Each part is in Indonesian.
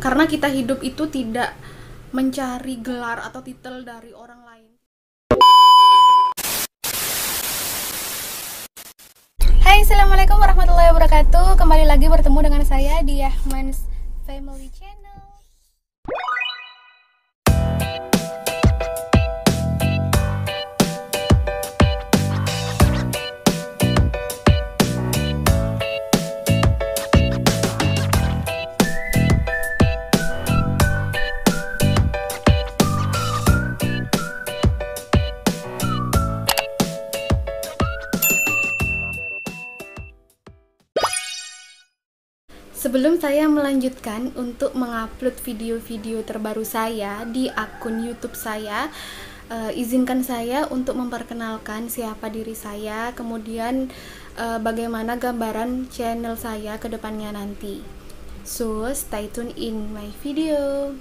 Karena kita hidup itu tidak mencari gelar atau titel dari orang lain. Hai, assalamualaikum warahmatullahi wabarakatuh. Kembali lagi bertemu dengan saya di Yahman's Family Channel. Sebelum saya melanjutkan untuk mengupload video-video terbaru saya di akun YouTube saya, izinkan saya untuk memperkenalkan siapa diri saya, kemudian bagaimana gambaran channel saya ke depannya nanti. So, stay tune in my video.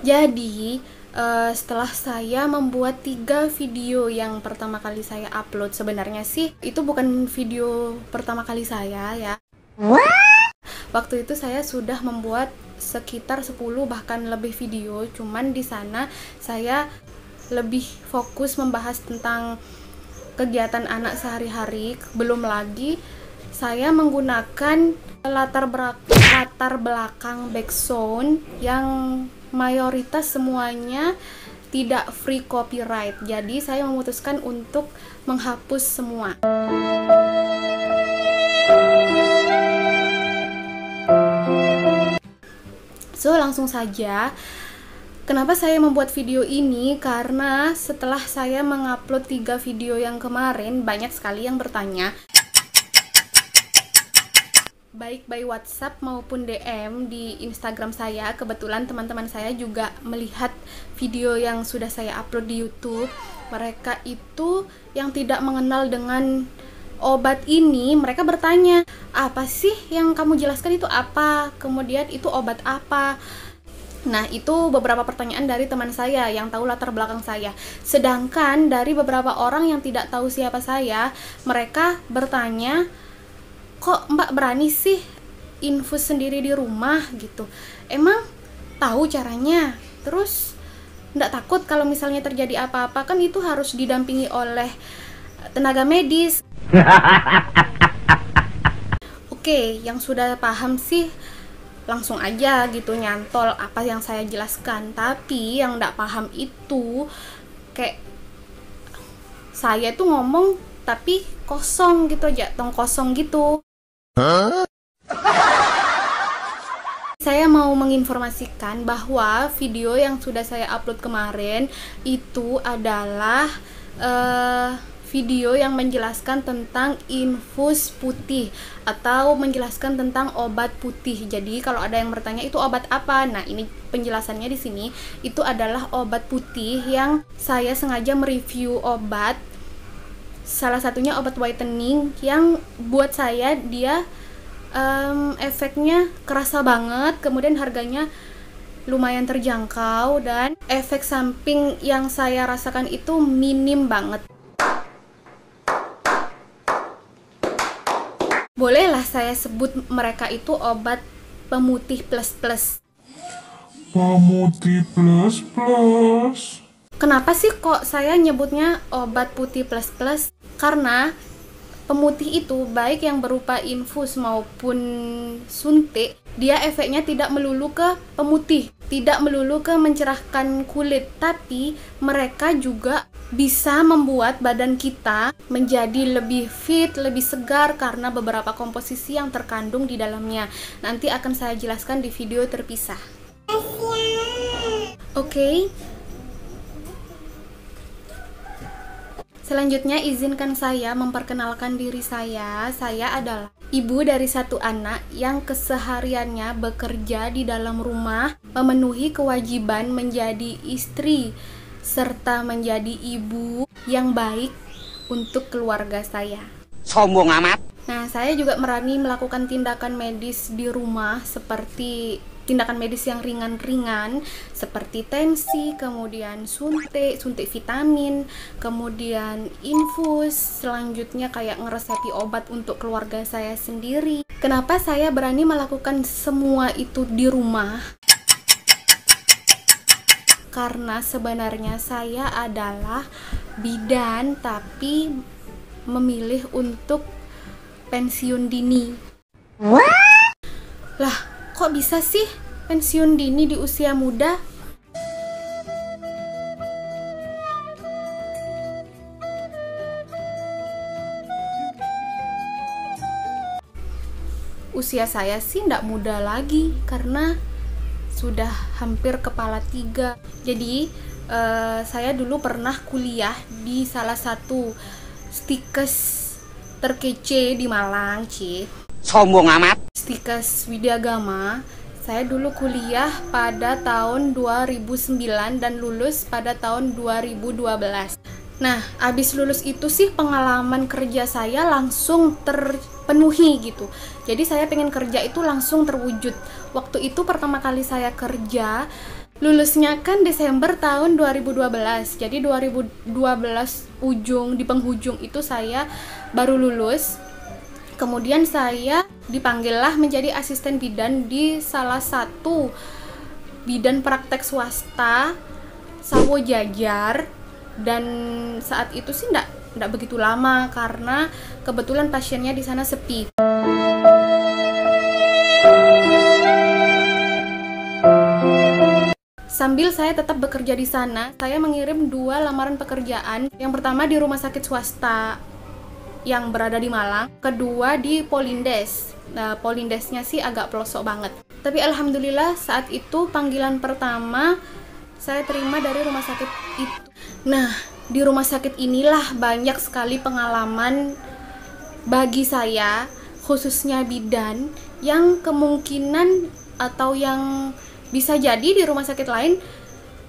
Jadi, setelah saya membuat 3 video yang pertama kali saya upload, sebenarnya sih itu bukan video pertama kali saya ya. Waktu itu saya sudah membuat sekitar 10 bahkan lebih video, cuman di sana saya lebih fokus membahas tentang kegiatan anak sehari-hari. Belum lagi saya menggunakan latar belakang background yang mayoritas semuanya tidak free copyright. Jadi saya memutuskan untuk menghapus semua. So, langsung saja. Kenapa saya membuat video ini? Karena setelah saya mengupload 3 video yang kemarin, banyak sekali yang bertanya, baik by WhatsApp maupun DM di Instagram saya. Kebetulan teman-teman saya juga melihat video yang sudah saya upload di YouTube. Mereka itu yang tidak mengenal dengan obat ini, mereka bertanya, apa sih yang kamu jelaskan itu apa? Kemudian itu obat apa? Nah, itu beberapa pertanyaan dari teman saya yang tahu latar belakang saya. Sedangkan dari beberapa orang yang tidak tahu siapa saya, mereka bertanya, kok Mbak berani sih infus sendiri di rumah gitu? Emang tahu caranya? Terus nggak takut kalau misalnya terjadi apa-apa? Kan itu harus didampingi oleh tenaga medis. Oke, yang sudah paham sih langsung aja gitu nyantol apa yang saya jelaskan. Tapi yang nggak paham itu kayak saya tuh ngomong tapi kosong gitu aja, tong kosong gitu. Saya mau menginformasikan bahwa video yang sudah saya upload kemarin itu adalah video yang menjelaskan tentang infus putih atau menjelaskan tentang obat putih. Jadi kalau ada yang bertanya itu obat apa? Nah, ini penjelasannya di sini. Itu adalah obat putih yang saya sengaja mereview obat. Salah satunya obat whitening yang buat saya dia efeknya kerasa banget, kemudian harganya lumayan terjangkau, dan efek samping yang saya rasakan itu minim banget. Bolehlah saya sebut mereka itu obat pemutih plus-plus. Pemutih plus-plus. Kenapa sih kok saya nyebutnya obat putih plus-plus? Karena pemutih itu baik yang berupa infus maupun suntik, dia efeknya tidak melulu ke pemutih, tidak melulu ke mencerahkan kulit, tapi mereka juga bisa membuat badan kita menjadi lebih fit, lebih segar karena beberapa komposisi yang terkandung di dalamnya. Nanti akan saya jelaskan di video terpisah. Oke. Selanjutnya izinkan saya memperkenalkan diri saya. Saya adalah ibu dari 1 anak yang kesehariannya bekerja di dalam rumah, memenuhi kewajiban menjadi istri serta menjadi ibu yang baik untuk keluarga saya. Sombong amat. Nah, saya juga berani melakukan tindakan medis di rumah seperti tindakan medis yang ringan-ringan seperti tensi, kemudian suntik vitamin, kemudian infus, selanjutnya kayak ngeresepi obat untuk keluarga saya sendiri. Kenapa saya berani melakukan semua itu di rumah? Karena sebenarnya saya adalah bidan tapi memilih untuk pensiun dini. Lah, kok bisa sih pensiun dini di usia muda? Usia saya sih ndak muda lagi karena sudah hampir kepala 3. Jadi saya dulu pernah kuliah di salah satu stikes terkece di Malang, Sombong amat. Stikes Widyagama. Saya dulu kuliah pada tahun 2009 dan lulus pada tahun 2012. Nah, abis lulus itu sih pengalaman kerja saya langsung terpenuhi gitu. Jadi saya pengen kerja itu langsung terwujud. Waktu itu pertama kali saya kerja, lulusnya kan Desember tahun 2012. Jadi 2012 di penghujung itu saya baru lulus. Kemudian saya dipanggillah menjadi asisten bidan di salah satu bidan praktek swasta Sawo Jajar, dan saat itu sih enggak begitu lama karena kebetulan pasiennya di sana sepi. Sambil saya tetap bekerja di sana, saya mengirim 2 lamaran pekerjaan. Yang pertama di rumah sakit swasta yang berada di Malang, kedua di Polindes. Nah, Polindesnya sih agak pelosok banget. Tapi alhamdulillah saat itu panggilan pertama saya terima dari rumah sakit itu. Nah, di rumah sakit inilah banyak sekali pengalaman bagi saya, khususnya bidan, yang kemungkinan atau yang bisa jadi di rumah sakit lain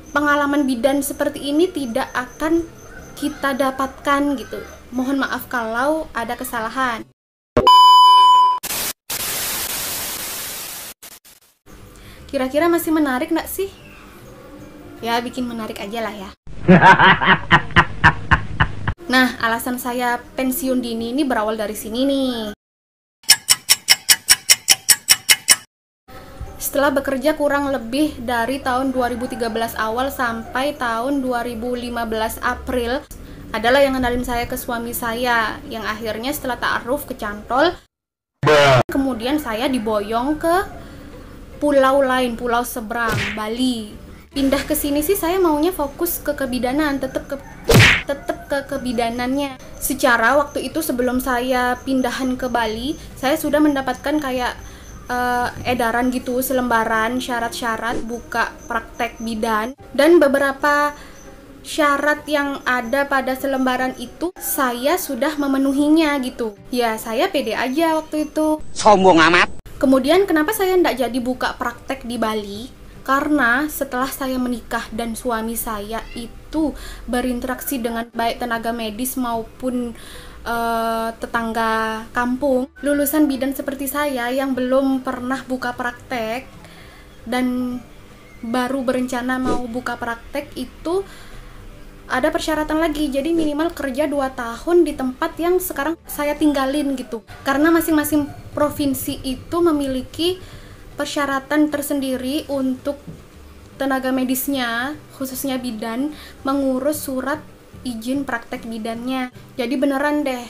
pengalaman bidan seperti ini tidak akan kita dapatkan gitu. Mohon maaf kalau ada kesalahan. Kira-kira masih menarik nggak sih? Ya, bikin menarik aja lah ya. Nah, alasan saya pensiun dini ini berawal dari sini nih. Setelah bekerja kurang lebih dari tahun 2013 awal sampai tahun 2015 April, adalah yang ngenalin saya ke suami saya, yang akhirnya setelah ta'aruf kecantol. Kemudian saya diboyong ke pulau lain, pulau seberang, Bali. Pindah ke sini sih saya maunya fokus ke kebidanan, tetap ke kebidanannya. Secara waktu itu sebelum saya pindahan ke Bali, saya sudah mendapatkan kayak edaran gitu, selembaran syarat-syarat buka praktek bidan, dan beberapa syarat yang ada pada selembaran itu saya sudah memenuhinya gitu. Ya, saya pede aja waktu itu. Sombong amat. Kemudian kenapa saya ndak jadi buka praktek di Bali? Karena setelah saya menikah dan suami saya itu berinteraksi dengan baik tenaga medis maupun tetangga kampung, lulusan bidan seperti saya yang belum pernah buka praktek dan baru berencana mau buka praktek itu ada persyaratan lagi. Jadi minimal kerja 2 tahun di tempat yang sekarang saya tinggalin gitu. Karena masing-masing provinsi itu memiliki persyaratan tersendiri untuk tenaga medisnya, khususnya bidan, mengurus surat izin praktek bidannya. Jadi beneran deh,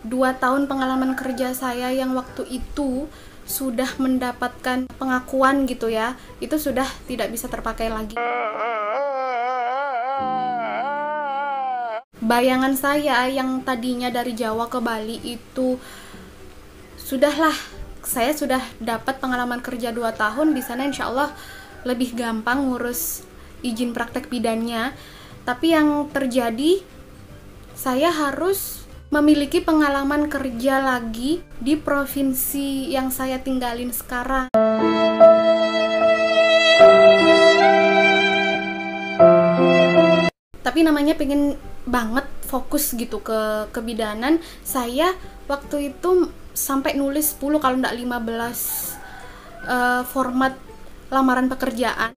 2 tahun pengalaman kerja saya yang waktu itu sudah mendapatkan pengakuan gitu ya, itu sudah tidak bisa terpakai lagi. Bayangan saya yang tadinya dari Jawa ke Bali itu sudahlah, saya sudah dapat pengalaman kerja 2 tahun di sana, insya Allah lebih gampang ngurus izin praktek bidannya. Tapi yang terjadi, saya harus memiliki pengalaman kerja lagi di provinsi yang saya tinggalin sekarang. Tapi namanya pengen banget fokus gitu ke kebidanan. Saya waktu itu sampai nulis 10 kalau enggak 15 format lamaran pekerjaan.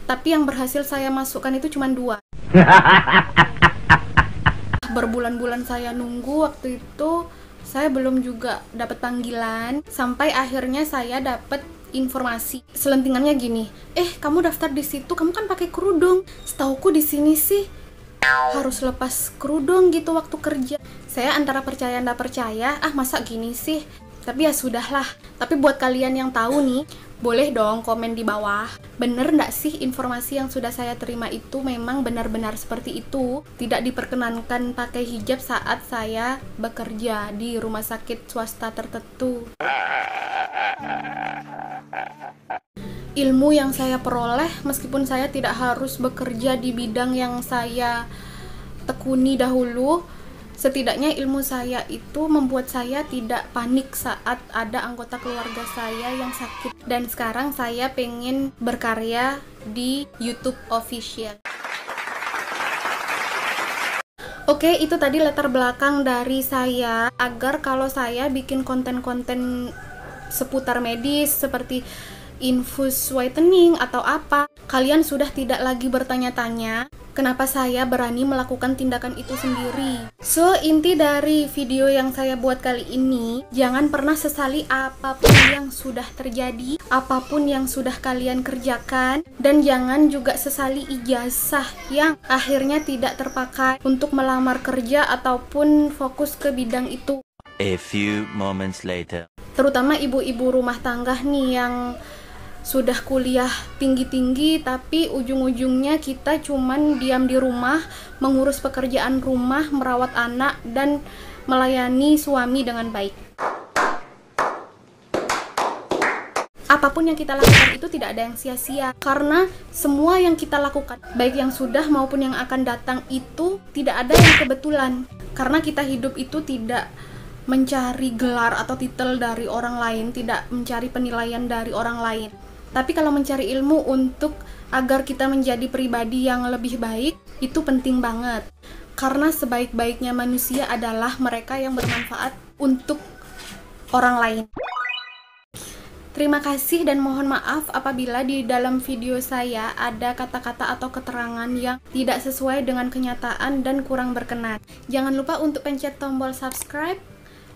Tapi yang berhasil saya masukkan itu cuma 2. Berbulan-bulan saya nunggu, waktu itu saya belum juga dapat panggilan, sampai akhirnya saya dapat informasi. Selentingannya gini, kamu daftar di situ, kamu kan pakai kerudung. Setauku di sini sih harus lepas kerudung gitu waktu kerja. Saya antara percaya nggak percaya, masa gini sih. Tapi ya sudahlah. Tapi buat kalian yang tahu nih, boleh dong komen di bawah. Bener nggak sih informasi yang sudah saya terima itu memang benar-benar seperti itu? Tidak diperkenankan pakai hijab saat saya bekerja di rumah sakit swasta tertentu. Ilmu yang saya peroleh, meskipun saya tidak harus bekerja di bidang yang saya tekuni dahulu, setidaknya ilmu saya itu membuat saya tidak panik saat ada anggota keluarga saya yang sakit. Dan sekarang saya pengen berkarya di YouTube official. Oke, itu tadi latar belakang dari saya, agar kalau saya bikin konten-konten seputar medis seperti infus whitening atau apa, kalian sudah tidak lagi bertanya-tanya kenapa saya berani melakukan tindakan itu sendiri. So, inti dari video yang saya buat kali ini, jangan pernah sesali apapun yang sudah terjadi, apapun yang sudah kalian kerjakan, dan jangan juga sesali ijazah yang akhirnya tidak terpakai untuk melamar kerja ataupun fokus ke bidang itu. A few moments later. Terutama ibu-ibu rumah tangga nih yang sudah kuliah tinggi-tinggi, tapi ujung-ujungnya kita cuman diam di rumah, mengurus pekerjaan rumah, merawat anak, dan melayani suami dengan baik. Apapun yang kita lakukan itu tidak ada yang sia-sia, karena semua yang kita lakukan, baik yang sudah maupun yang akan datang, itu tidak ada yang kebetulan. Karena kita hidup itu tidak mencari gelar atau titel dari orang lain, tidak mencari penilaian dari orang lain. Tapi kalau mencari ilmu untuk agar kita menjadi pribadi yang lebih baik, itu penting banget. Karena sebaik-baiknya manusia adalah mereka yang bermanfaat untuk orang lain. Terima kasih dan mohon maaf apabila di dalam video saya ada kata-kata atau keterangan yang tidak sesuai dengan kenyataan dan kurang berkenan. Jangan lupa untuk pencet tombol subscribe,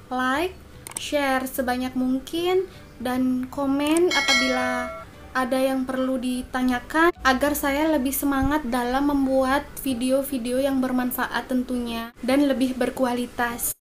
like, share sebanyak mungkin, dan komen apabila ada yang perlu ditanyakan, agar saya lebih semangat dalam membuat video-video yang bermanfaat tentunya dan lebih berkualitas.